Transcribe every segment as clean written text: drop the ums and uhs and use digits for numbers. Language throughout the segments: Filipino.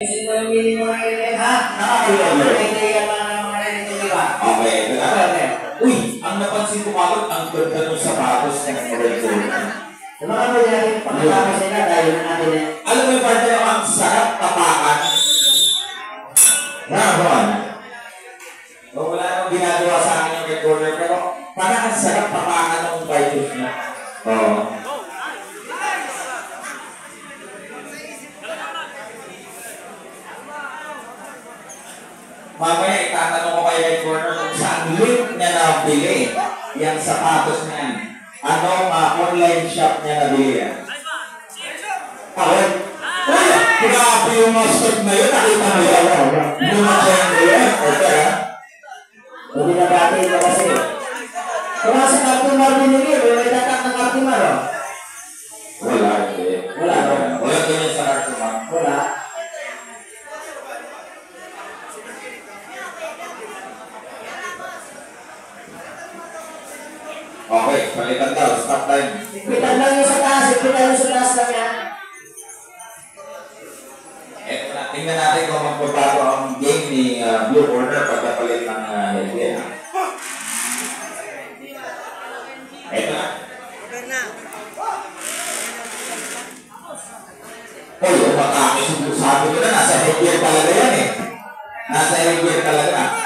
Okay, uy, ang napansin ko mga ang ganda ng sapatos ng Morel. Alam mo yung parte ng ang sarap tapakan? Ramon. Wala nang ginagawa sa akin yung recorder, pero parang ang sarap tapakan ng Vitus niya. Oo. Mamaya itatanong ko kay recorder kung saan link niya nabili yung sapatos niya. Anong online shop niya nabili yan? Awet? Grabe yung mustard na yun. Nakita mo yun. Yung mustard na yun. Okay ha? Hindi na dati ito kasi. Kung sa Cartimar binigay, may tatak ng Cartimar o? Wala. Wala. Wala ganyan sa Cartimar. Wala. Okay, palitan daw. Stop time. Ipitan lang yung sa taas. Ipitan yung sa taas lang yan. Eto na. Tingnan natin kung magbabago ang game ni Blue Corner pagkapalit ng headgear. Eto na. Oh, yung makakis. Sabi ko na, nasa headgear talaga yan eh. Nasa headgear talaga.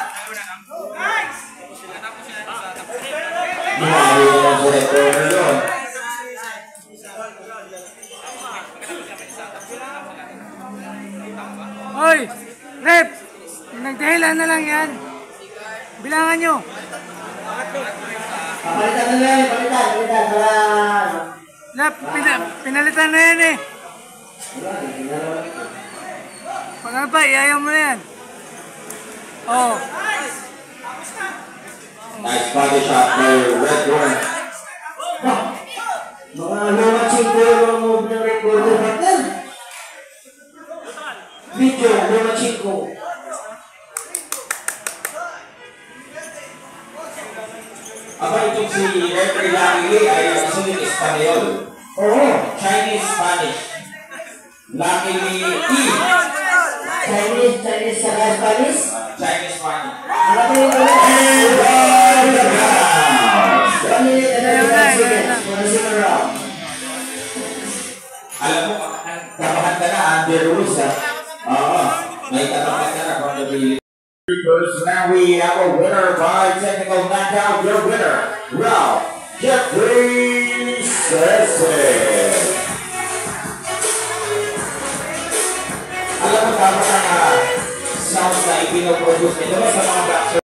Grabe naman sa recorder doon. Hoy! Rep! Nagdahilan na lang yan. Bilangan nyo. Palitan na yan. Palitan. Rep, pinalitan na yan eh. Pag ano pa, iayaw mo na yan. Oh. Nice body shot by Red Horn. Mga lumaching ko yung move ng recorder natin. Video, lumaching ko. Aba itong si Referee Lucky ay nasulit Espanyol. Oo. Chinese-Spanish. Lucky E. Chinese sa Spanish? Chinese-Spanish. Alam mo yung alam mo, tapahan ka na, under rules ha. Oo, may tapahan ka na from the beginning. Now we have a winner by technical knockout. Your winner, Ralph Jeffrey Sese. Alam mo, dapat ang sound na ipinoproduce nito sa mga boxer.